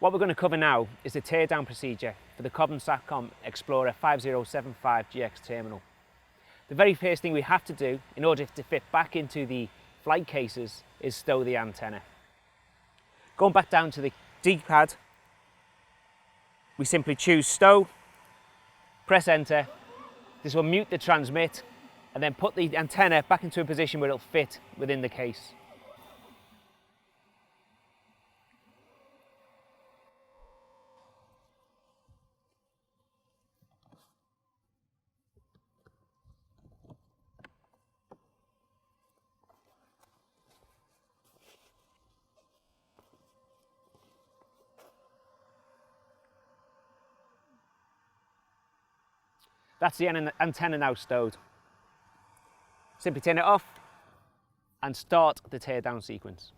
What we're going to cover now is the teardown procedure for the Cobham SATCOM Explorer 5075GX terminal. The very first thing we have to do in order to fit back into the flight cases is stow the antenna. Going back down to the D-pad, we simply choose stow, press enter. This will mute the transmit and then put the antenna back into a position where it'll fit within the case. That's the antenna now stowed. Simply turn it off and start the teardown sequence.